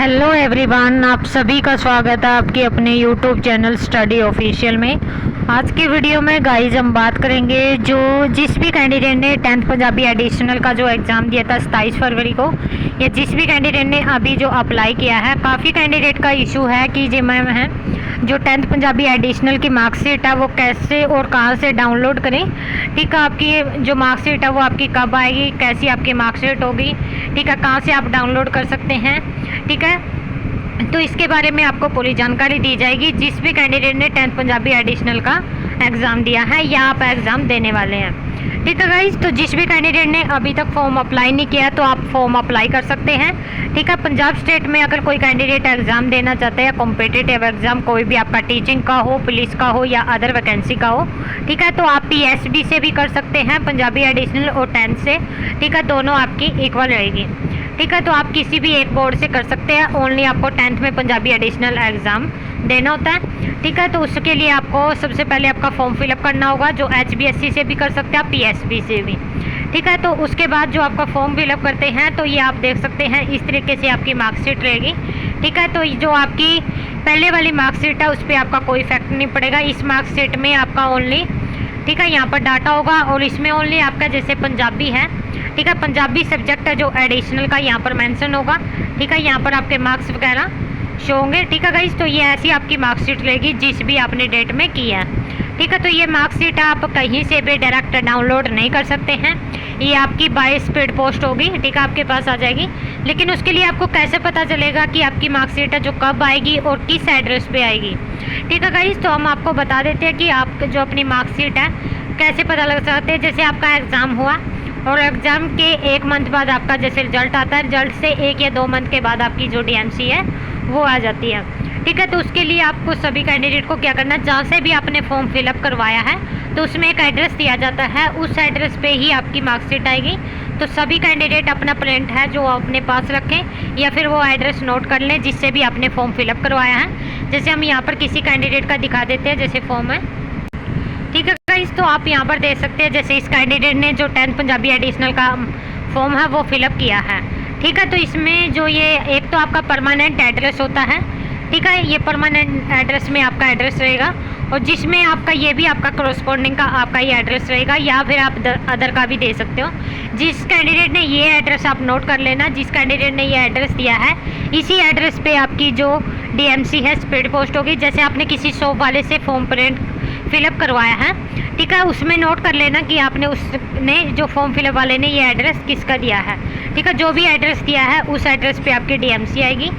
Hello everyone, आप सभी का स्वागत है आपके अपने यूट्यूब चैनल स्टडी ऑफिशियल में। आज की वीडियो में गाइज हम बात करेंगे जिस भी कैंडिडेट ने 10th पंजाबी एडिशनल का जो एग्ज़ाम दिया था 27 फरवरी को, या जिस भी कैंडिडेट ने अभी जो अप्लाई किया है, काफ़ी कैंडिडेट का इशू है कि जो मैम है जो 10th पंजाबी एडिशनल की मार्कशीट है वो कैसे और कहाँ से डाउनलोड करें। ठीक है, आपकी जो मार्कशीट है वो आपकी कब आएगी, कैसी आपकी मार्कशीट होगी, ठीक है, कहाँ से आप डाउनलोड कर सकते हैं। ठीक है, तो इसके बारे में आपको पूरी जानकारी दी जाएगी जिस भी कैंडिडेट ने 10th पंजाबी एडिशनल का एग्ज़ाम दिया है या आप एग्ज़ाम देने वाले हैं। ठीक है गाइज, तो जिस भी कैंडिडेट ने अभी तक फॉर्म अप्लाई नहीं किया तो आप फॉर्म अप्लाई कर सकते हैं। ठीक है, पंजाब स्टेट में अगर कोई कैंडिडेट एग्ज़ाम देना चाहते हैं, कॉम्पिटिटिव एग्ज़ाम कोई भी आपका टीचिंग का हो, पुलिस का हो या अदर वैकेंसी का हो, ठीक है, तो आप PSB से भी कर सकते हैं पंजाबी एडिशनल और 10th से। ठीक है, दोनों आपकी इक्वल रहेगी। ठीक है, तो आप किसी भी एक बोर्ड से कर सकते हैं, ओनली आपको 10th में पंजाबी एडिशनल एग्ज़ाम देना होता है। ठीक है, तो उसके लिए आपको सबसे पहले आपका फॉर्म फिलअप करना होगा, जो HBSC से भी कर सकते हैं, आप PSB से भी। ठीक है, तो उसके बाद जो आपका फॉर्म फिलअप करते हैं तो ये आप देख सकते हैं इस तरीके से आपकी मार्कशीट रहेगी। ठीक है, तो जो आपकी पहले वाली मार्कशीट है उस पर आपका कोई इफेक्ट नहीं पड़ेगा। इस मार्कशीट में आपका ओनली, ठीक है, यहाँ पर डाटा होगा और इसमें ओनली आपका जैसे पंजाबी है, ठीक है, पंजाबी सब्जेक्ट है जो एडिशनल का यहाँ पर मेंशन होगा। ठीक है, यहाँ पर आपके मार्क्स वगैरह शो होंगे। ठीक है गाइस, तो ये ऐसी आपकी मार्कशीट रहेगी जिस भी आपने डेट में की है। ठीक है, तो ये मार्कशीट आप कहीं से भी डायरेक्ट डाउनलोड नहीं कर सकते हैं, ये आपकी बाय स्पीड पोस्ट होगी। ठीक है, आपके पास आ जाएगी, लेकिन उसके लिए आपको कैसे पता चलेगा कि आपकी मार्कशीट है जो कब आएगी और किस एड्रेस पे आएगी। ठीक है गाइस, तो हम आपको बता देते हैं कि आप जो अपनी मार्कशीट है कैसे पता लग सकते हैं। जैसे आपका एग्ज़ाम हुआ और एग्ज़ाम के 1 मंथ बाद आपका जैसे रिजल्ट आता है, रिजल्ट से 1 या 2 मंथ के बाद आपकी जो DMC है वो आ जाती है। ठीक है, तो उसके लिए आपको सभी कैंडिडेट को क्या करना है, जहाँ से भी आपने फॉर्म फिलअप करवाया है तो उसमें एक एड्रेस दिया जाता है, उस एड्रेस पे ही आपकी मार्कशीट आएगी। तो सभी कैंडिडेट अपना प्रिंट है जो अपने पास रखें या फिर वो एड्रेस नोट कर लें जिससे भी आपने फॉर्म फिलअप करवाया है। जैसे हम यहाँ पर किसी कैंडिडेट का दिखा देते हैं, जैसे फॉर्म है। ठीक है गाइस, तो आप यहाँ पर देख सकते हैं जैसे इस कैंडिडेट ने जो 10th पंजाबी एडिशनल का फॉर्म है वो फिलअप किया है। ठीक है, तो इसमें जो ये एक तो आपका परमानेंट एड्रेस होता है। ठीक है, ये परमानेंट एड्रेस में आपका एड्रेस रहेगा और जिसमें आपका ये भी आपका करस्पॉन्डिंग का आपका ये एड्रेस रहेगा, या फिर आप अदर का भी दे सकते हो। जिस कैंडिडेट ने ये एड्रेस आप नोट कर लेना, जिस कैंडिडेट ने ये एड्रेस दिया है इसी एड्रेस पे आपकी जो DMC है स्पीड पोस्ट होगी। जैसे आपने किसी शॉप वाले से फॉर्म प्रिंट फिलअप करवाया है, ठीक है, उसमें नोट कर लेना कि आपने उसने जो फॉर्म फिलअप वाले ने ये एड्रेस किसका दिया है। ठीक है, जो भी एड्रेस दिया है उस एड्रेस पे आपकी DMC आएगी।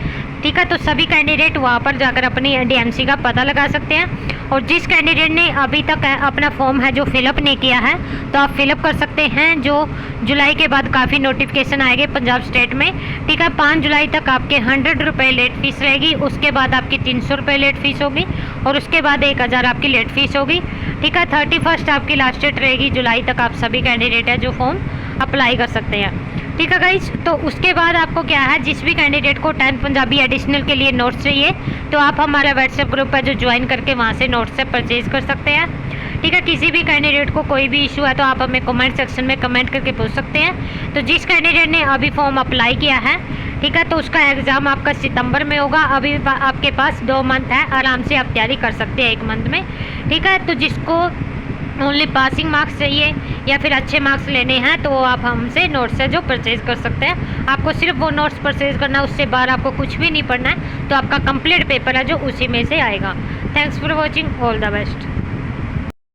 ठीक है, तो सभी कैंडिडेट वहाँ पर जाकर अपनी DMC का पता लगा सकते हैं। और जिस कैंडिडेट ने अभी तक अपना फॉर्म है जो फिलअप नहीं किया है तो आप फिलअप कर सकते हैं। जो जुलाई के बाद काफ़ी नोटिफिकेशन आएंगे पंजाब स्टेट में। ठीक है, 5 जुलाई तक आपके 100 रुपये लेट फीस रहेगी, उसके बाद आपकी 300 रुपये लेट फीस होगी और उसके बाद 1000 आपकी लेट फीस होगी। ठीक है, 31 आपकी लास्ट डेट रहेगी। जुलाई तक आप सभी कैंडिडेट है जो फॉर्म अप्लाई कर सकते हैं। ठीक है गाइज, तो उसके बाद आपको क्या है, जिस भी कैंडिडेट को 10th पंजाबी एडिशनल के लिए नोट्स चाहिए तो आप हमारा व्हाट्सएप ग्रुप है जो ज्वाइन करके वहाँ से नोट्स से परचेज़ कर सकते हैं। ठीक है, किसी भी कैंडिडेट को कोई भी इशू है तो आप हमें कमेंट सेक्शन में कमेंट करके पूछ सकते हैं। तो जिस कैंडिडेट ने अभी फॉर्म अप्लाई किया है, ठीक है, तो उसका एग्ज़ाम आपका सितंबर में होगा। अभी आपके पास 2 मंथ है, आराम से आप तैयारी कर सकते हैं 1 मंथ में। ठीक है, तो जिसको ओनली पासिंग मार्क्स चाहिए या फिर अच्छे मार्क्स लेने हैं तो आप हमसे नोट्स है जो परचेज़ कर सकते हैं। आपको सिर्फ वो नोट्स परचेज़ करना है, उससे बाहर आपको कुछ भी नहीं पढ़ना है, तो आपका कंप्लीट पेपर है जो उसी में से आएगा। Thanks for watching, all the best.